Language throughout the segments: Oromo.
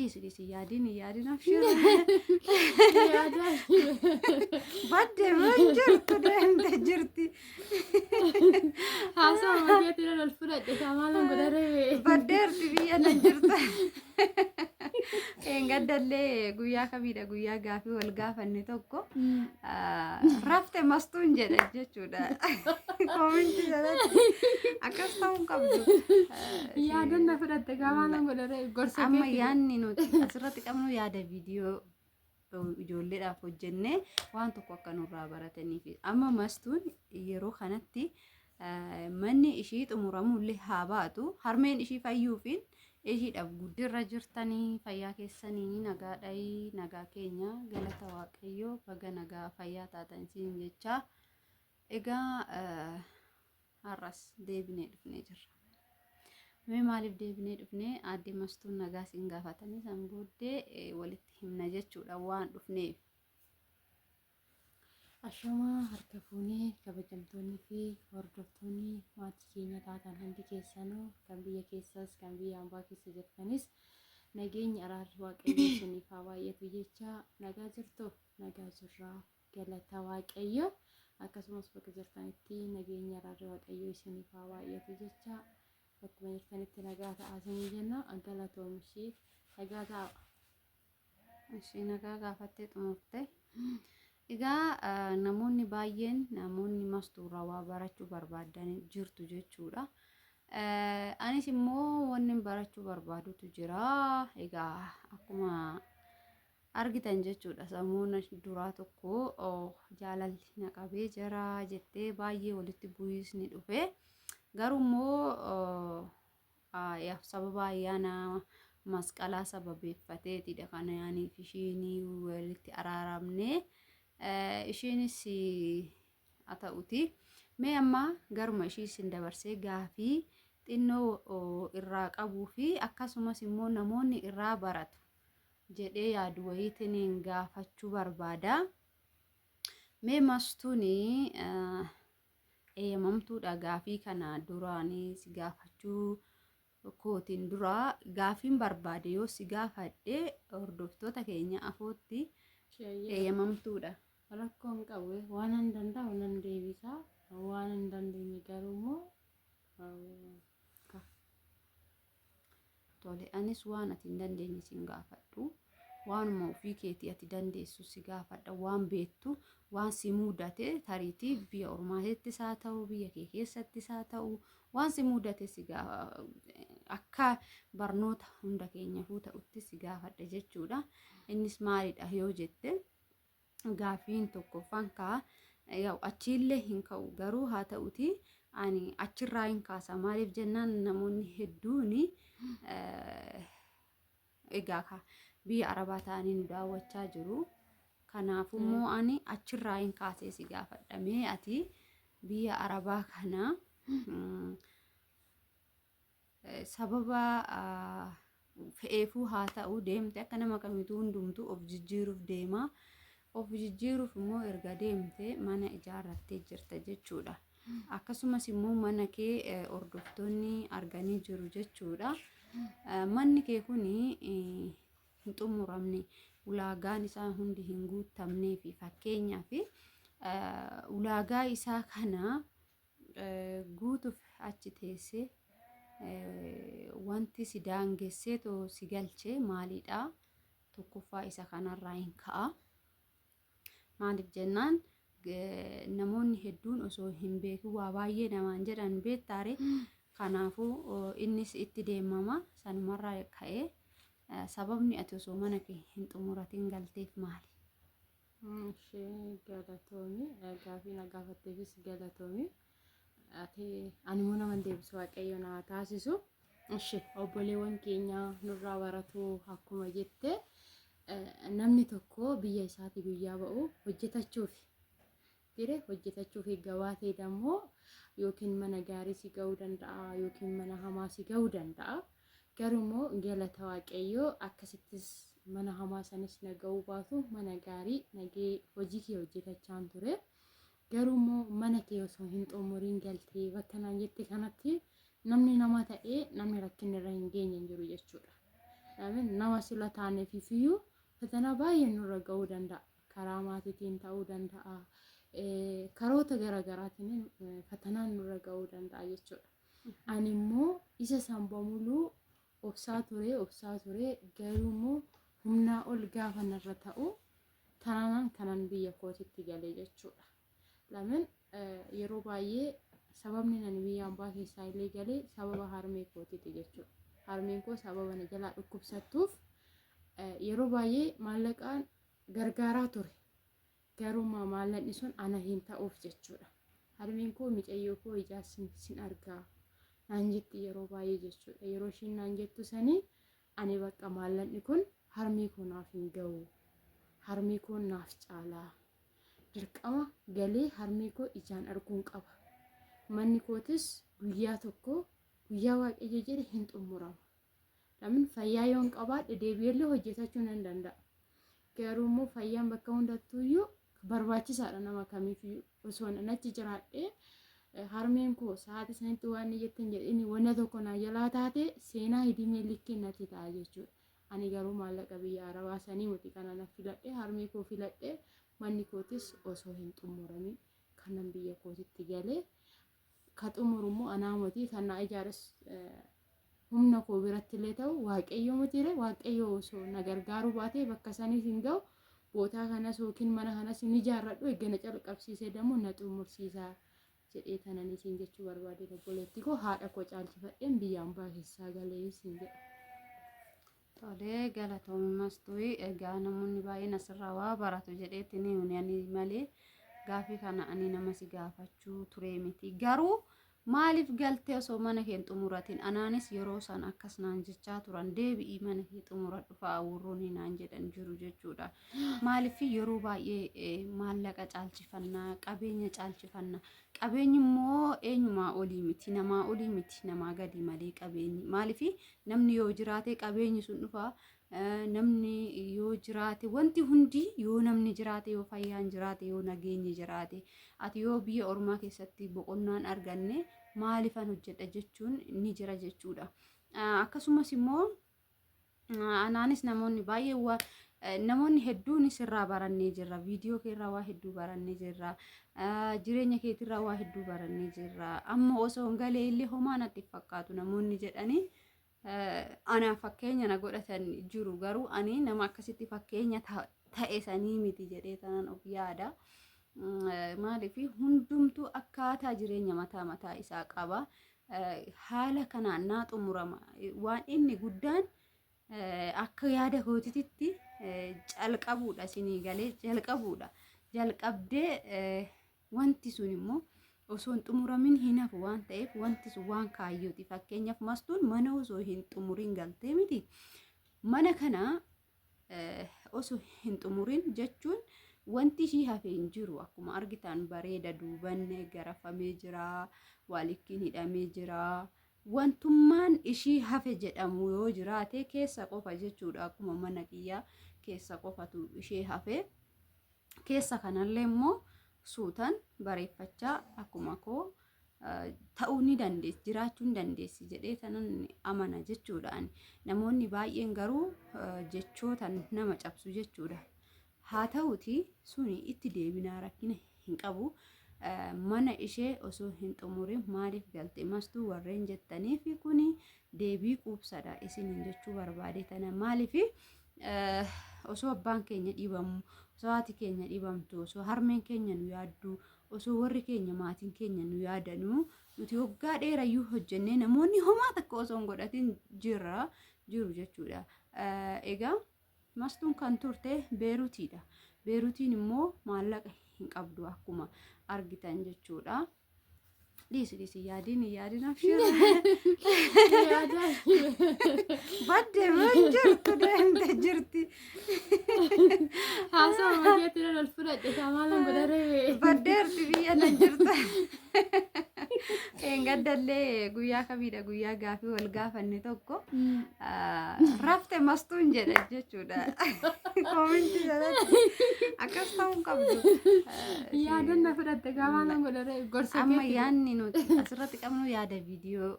Dhiisi yaadiin afshira. Badde manjirtu deemte jirti. Haasa makeetii lol fudhadhe kamaalan godharee. Baddeerti biyya nan jirta. Gadallee guyyaa kamiidha guyyaa gaafii wal gaafanne tokko rafte mastuun jedha jechuudha. Koominti jalatti akkas ta'uu qabdu. Yaadanna fudhatte kamaalan godharee gorsa amma yaanni nuti asirratti qabnu yaada viidiyoo ijoolleedhaaf hojjennee waan tokko akka nurraa barataniif amma mastuun yeroo kanatti manni ishii xumuramullee haa baatu harmeen ishii fayyuufiin ishiidhaaf guddirra jirtanii fayyaa keessanii nagaadhayi nagaa keenya galata waaqayyoo baga nagaa fayyaa taatan siin jecha egaa har'as deebinee dhufnee jirra. Mee maaliif deebinee dhufnee aadde mastuun nagaa siin gaafatanii san booddee walitti himna jechuudha waan dhufneef. Ashamaa harka fuunee kabajamtoonni fi hordoftoonni maatii keenya taatan hundi keessanuu kan biyya keessas kan biyya ambaa keessa jirtanis nageenya araarri waaqayyoo isiniif haa baay'atu jecha nagaa jirtuuf nagaa jirraa galata waaqayyo akkasumas bakka jirtanitti nageenya araarri waaqayyoo isiniif haa baay'atu jecha bakkuma jirtanitti nagaa ta'aa isinii jenna galatoomishii nagaa ta'a. Ishii nagaa gaafattee xumurte. Egaa namoonni baay'een namoonni mastuurraa waa barachuu barbaadan jirtu jechuudha. Anis immoo wanni barachuu barbaadutu jira. Egaa akkuma argitan jechuudha sammuun duraa tokko jaalalli na qabee jira jettee baay'ee walitti bu'iisni dhufe. Garuu immoo sababa ayyaana masqalaa sababeeffateetidha kana yaaniif ishiin walitti araaramne. Ishiinis haa ta'uti mee amma garuma ishiis hin dabarsee gaafii xinnoo irraa qabuu fi akkasumas immoo namoonni irraa baratu jedhee yaadu wayiitiin gaafachuu barbaada. Mee mastuun eeyyamamtuudha gaafii kana duraanis gaafachuu kootiin dura gaafiin barbaade yoo si gaafadhe hordoftoota keenya afootti eeyyamamtuudha. Rakkoon qabu waan hin danda'u nan deebisa waan hin dandeenye garuu immoo tole anis waan ati hin dandeenye sin gaafadhu waanuma ofii keetii ati dandeessu si gaafadha waan beektu waan si mudate tariitii biyya ormaatittis haa ta'u biyya kee keessattis haa ta'u waan si mudate si akka barnoota hunda keenyaafuu ta'utti si gaafadha jechuudha. Innis maalidha yoo jette gaafiin tokkoffaan kaa achiillee hin ka'u garuu haa ta'uti ani achirraa hin kaasa maaliif jennaan namoonni hedduun egaa biyya arabaa ta'anii nu daawwachaa jiru. Kanaafuu immoo ani achirraa hin kaasee si gaafadhamee ati biyya arabaa kana sababa fe'eefuu haa ta'u deemte akka nama kamituu hundumtuu of jijjiiruuf deema. Of jijjiiruuf immoo erga deemte mana ijaarrattee jirta jechuudha. Akkasumas immoo mana kee hordoftoonni arganii jiru jechuudha. Manni kee kun hin xumuramne ulaagaan isaa hundi hin guutamnee fi fakkeenyaaf ulaagaa isaa kana guutuuf achi teessee wanti si daangessee too si galchee maalidha tokkoffaa isa kanarraa hin ka'a. Maaliif jennaan namoonni hedduun osoo hin beekin waa baay'ee namaan jedhan beektaare kanaafuu innis itti deemama sanumarraa ka'ee sababni ati osoo mana kee hin xumuratiin galteef maali? Galatoomi gaafii na gaafatteefis galatoomi ati ani immoo nama deebisu waaqayyo na taasisu. Obboleewwan keenya nurraa baratu akkuma jette namni tokko biyya isaati guyyaa ba'u hojjetachuuf gabaa ta'e dammoo yookiin mana gaarii si ga'uu danda'a yookiin mana hamaa si ga'uu danda'a. Garuu immoo galata waaqayyoo akkasittis mana hamaa sanis na ga'uu baatu mana gaarii nagee hojii kee hojjetachaan ture. Garuu immoo mana kee osoo hin xumuriin galtee bakka naan jette kanatti namni nama ta'ee namni rakkinni irra hin geenye hin jiru jechuudha. nama sila taaneef iyyuu fatana baay'ee nurra ga'uu danda'a. Karaa maatiitiin ta'uu danda'a. Karoota garaagaraatiin fatanaan nurra ga'uu danda'a jechuudha. Ani immoo isa sambamuluu obsaa ture garuu immoo humnaa ol gaafa narra ta'u kanan biyya kootitti galee jechuudha. Lamin yeroo baay'ee sababni ani biyya ambaa keessaa illee galee sababa harmee kootiiti jechuudha. Harmeen koo sababa na jalaa dhukkubsattuuf yeroo baay'ee maallaqaan gargaaraa ture. Garuu maallaqni sun ana hin ta'uuf jechuudha. Harmeen koo micayyoo koo ijaarsin sin argaa naan jetti yeroo baay'ee jechuudha. Yeroo ishiin naan jettu sanii ani bakka maallaqni kun harmee koo naaf hin ga'u. Harmee koo naaf caalaa. Dirqama galee harmee koo ijaan arguun qaba. Manni kootis guyyaa tokko guyyaa waaqayyo jedhe hin xumurama. Lamin fayyaa yoon qabaadhe deebi'ellee hojjetachuu nan danda'a. Garuu immoo fayyaan bakka hundattuu iyyuu barbaachisaadha nama kamiifiyyuu. Osoo nachi jiraadhee harmeen koo sa'aatii sanitti waan jettan jedhini wanna tokko naa jalaa taate seenaa hidimee likkeen natti ta'a jechuudha. Ani garuu maallaqa biyya arabaa sanii miti kana na filadhee harmee koo filadhee manni kootis osoo hin xumuramin kanan biyya kootitti galee ka xumurummoo anaa miti kan na ijaares humna koo biratti illee ta'u waaqayyo mitiire waaqayyo osoo na gargaaruu baatee bakka sanii hin ga'u bootaa kanas yookiin mana kanas hin ijaarradhu eegana calqabsiisee dammoo na xumursiisaa jedhee tanan isin jechuu barbaade obboleetti koo haadha koo caalchifadheen biyya ambaa keessaa galee isin jedha. Tolee galatoomas tuyi egaa namoonni baay'een asirraa waa baratu jedheetti ni ani malee gaafii kana ani nama si gaafachuu ture miti. Garuu maaliif galtee osoo mana kee xumuratin anaanis yeroo san akkas naan jechaa turan deebi'ii mana kee xumuradhu fa'aa warroonni naan jedhan jiru jechuudha. Maaliif yeroo baay'ee maallaqa caalchifannaa qabeenya caalchifannaa qabeenyi immoo eenyumaa olii miti namaa olii miti namaa gadi malee qabeenyi maaliif namni yoo jiraate qabeenyi sun dhufaa namni yoo jiraate wanti hundi yoo namni jiraate yoo fayyaan jiraate yoo nageenyi jiraate ati yoo biyya ormaa keessatti boqonnaan arganne maalifan hojjedha jechuun ni jira jechuudha. Akkasumas immoo anaanis namoonni baay'ee namoonni hedduun sirraa barannee jirra. Viidiyoo keerraa waa hedduu barannee jirra. Jireenya keetirraa waa hedduu barannee jirra. Amma osoo hin galee illee homaa natti fakkaatu namoonni jedhanii ana fakkeenya na godhatan jiru. Garuu ani nama akkasitti fakkeenya ta'e sanii miti jedhee tanan of yaada. Maaliif hundumtuu akkaataa jireenya mataa isaa qaba. Haala kanaan naa xumurama. Waan inni guddaan akka yaada kootitti calqabuudha isinii galee jalqabuudha. Jalqabdee wanti sun immoo osoo hin xumuramin hin hafu waan ta'eef wanti sun waan kaayyooti. Fakkeenyaaf mastuun mana osoo hin xumurin galtee miti. Mana kana osoo hin xumurin jechuun wanti ishii hafee hin jiru. Akkuma argitan bareeda duubanne garafamee jira. Waalikkiin hidhamee jira. Wantummaan ishii hafe jedhamu yoo jiraate keessa qofa jechuudha. Akkuma mana kiyyaa keessa qofatu ishee hafe. Keessa kanallee immoo suutan bareeffachaa akkuma koo ta'uu ni dandeessi jiraachuu ni dandeessi jedhee tanan amana jechuudhaan. Namoonni baay'een garuu jechootan nama cabsu jechuudha. Haa ta'uti suni itti deebinaa rakkina hin qabu. Mana ishee osoo hin xumurin maaliif galte mastuu warreen jettaniif kuni deebii quubsadha isiniin jechuu barbaade tana. Maaliif osoo abbaan keenya dhibamu osoo haati keenya dhibamtu osoo harmeen keenya nu yaaddu osoo warri keenya maatiin keenya nu yaadanu nuti waggaa dheerayyuu hojjennee namoonni homaa takka osoo hin godhatin jiru jechuudha. Egaa mastuun kan turte Beerutiidha. Beerutiin immoo maallaqa hin qabdu akkuma argitan jechuudha. Dhiisi yaadin afshira. Badde waan jirtu deemte jirti. Haasa makeetti lol fudhadhe samaalan godharee. Baddeerti biyya nan jirta. Gaddalee guyyaa kamiidha guyyaa gaafii wal gaafanne tokko rafte mastuun jedhe jechuudha. Koominti jalatti akkas ta'uu qabdu. Yaadan na fudhatte samaalan godharee gorsa amma yaanni nuti asirratti qabnu yaada viidiyoo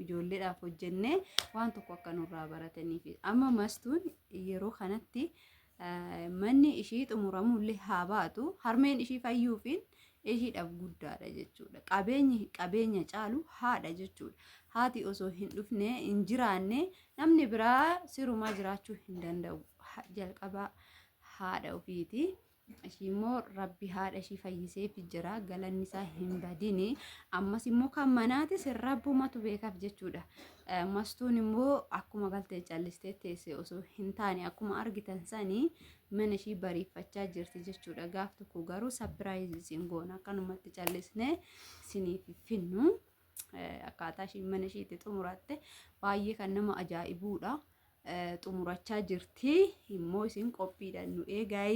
ijoolleedhaaf hojjennee waan tokko akka nurraa barataniif. Amma mastuun yeroo kanatti manni ishii xumuramullee haa baatu harmeen ishii fayyuufiin ishiidhaaf guddaadha jechuudha. Qabeenya caalu haadha jechuudha. Haati osoo hin dhufne hin jiraanne namni biraa sirumaa jiraachuu hin danda'u. Jalqaba haadha ofiiti. Ishii immoo rabbi haadha ishii fayyiseef jira. Galanni isaa hin badini. Ammas immoo kan manaatis rabbumatu beekaaf jechuudha. Mastuun immoo akkuma galtee callistee teesse osoo hin taane akkuma argitan sanii mana ishii bariifachaa jirti jechuudha. Gaaf tokko garuu sapiraayizii isin goona akkanumatti callisnee isiniif finnu. Akkaataa ishii mana ishiitti xumuratte baay'ee kan nama ajaa'ibuudha. Xumurachaa jirti immoo isin qophiidhaan nu eegaa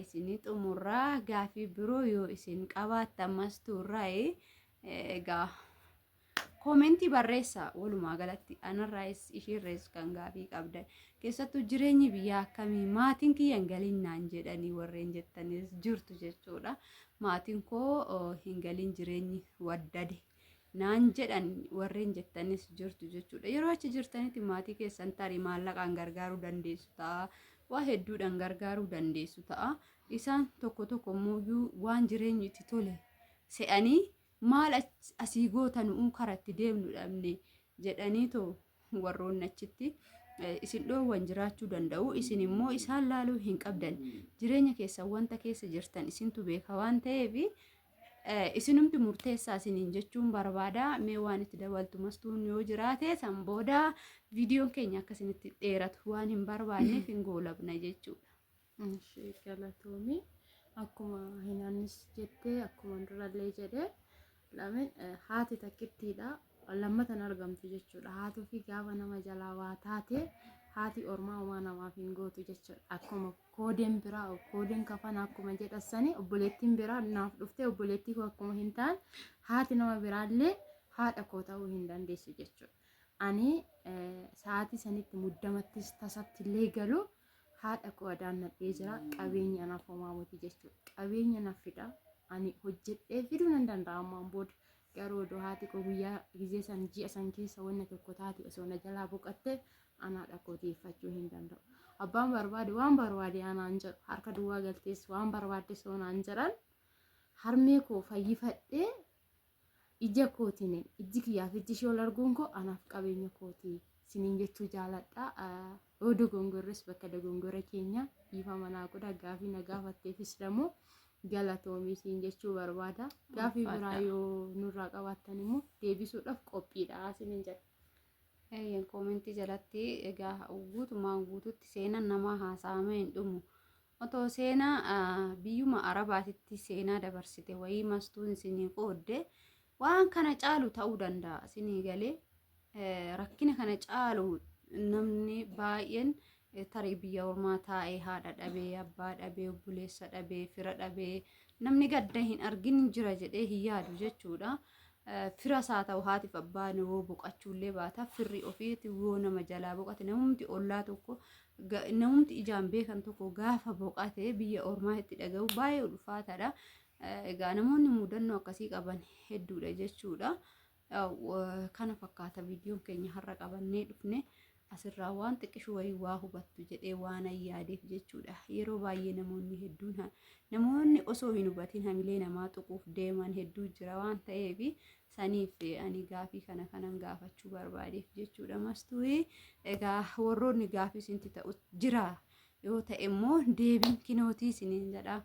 isin xumurraa gaafii biroo yoo isin qabaattan mastuurraa egaa koomentii barreessa walumaa galatti anarraas ishiirrees kan gaafii qabdan keessattuu jireenyi biyyaa akkamii maatiin kiyyan galinnaan jedhanii warreen jettanis jirtu jechuudha. Maatiin koo hin galin jireenyi waddade naan jedhan warreen jettanis jirtu jechuudha. Yeroo achi jirtanitti maatii keessan tarii maallaqaan gargaaruu dandeessu ta'a. Waa hedduudhaan gargaaruu dandeessu ta'a. Isaan tokko tokko immoo waan jireenyi itti tole se'anii maal asii gootan karatti deemnu dhabne jedhanii too warroonni achitti isin dhoowwan jiraachuu danda'u. Isin immoo isaan laaluu hin qabdan. Jireenya keessan wanta keessa jirtan isintu beeka waan ta'eef isinumti murteessaa isiniin jechuun barbaada. Mee waan itti dabaltu mastuun yoo jiraate san booda viidiyoon keenya akkasinitti dheeratu waan hin barbaanneef hin goolabna jechuudha. Galatoomii akkuma hinaanis jettee akkuma durallee jedhee lamin haati takkittiidha lammatan argamtu jechuudha. Haati ofii gaafa nama jalaa waa taate haati ormaa homaa namaaf hin gootu jechuudha. Akkuma koodeen biraa koodeen kafana akkuma jedhasanii obboleettiin biraa naaf dhufte obboleettii koo akkuma hin taane haati nama biraallee haadha koo ta'uu hin dandeessu jechuudha. Ani sa'aatii sanitti muddamattis tasatti illee galu haadha koo adaannadhee jira. Qabeenya naaf homaa miti jechuudha. Qabeenya naaf fida ani hojjedhee fiduu nan danda'a ammaan booda. Garuu odoo haati koo guyyaa gizee san ji'a san keessa wanna tokko taate osoo na jalaa boqatte anaadha koo tiiffachuu hin danda'u. Abbaan barbaade waan barbaade anaan jedhu harka duwwaa galtees waan barbaadde soonaan jedhan harmee koo fayyifadhee ija kootiin ijji kiyyaaf ijji ishee ol arguun koo anaaf qabeenya kooti siniin jechuu jaaladha. Yoo dogongorres bakka dogongora keenya ifa manaa godha. Gaafii na gaafatteefis dammoo galatoomii siin jechuu barbaada. Gaafii biraa yoo nurraa qabaattan immoo deebisuudhaaf qophiidha siniin jedha. Koomentii jalatti egaa guutumaan guututti seenaan namaa haasa'ama hin dhumu. Otoo seenaa biyyuma Arabaatitti seenaa dabarsite wayii mastuun isinii qoodde waan kana caalu ta'uu danda'a. Isinii galee rakkina kana caalu namni baay'een tarii biyya ormaa taa'ee haadha dhabee abbaa dhabee obboleessa dhabee fira dhabee namni gadda hin argin jira jedhee hin yaadu jechuudha. Fira isaa ta'u haatiif abbaan yoo boqachuullee baata firri ofiiti yoo nama jalaa boqate namumti ollaa tokko namumti ijaan beekan tokko gaafa boqate biyya ormaa itti dhaga'u baay'ee ulfaataadha. Egaa namoonni mudannoo akkasii qaban hedduudha jechuudha. Kana fakkaata viidiyoon keenya har'a qabannee dhufne asirraa waan xiqqishu wayii waa hubattu jedhee waan ayyaadeef jechuudha. Yeroo baay'ee namoonni hedduun namoonni osoo hin hubatin hamilee namaa tuquuf deeman hedduu jira waan ta'eef saniif ani gaafii kanan gaafachuu barbaadeef jechuudha. Mastuu egaa warroonni gaafii isinti ta'u jira yoo ta'e immoo deebiin kinootii isiniin jedha.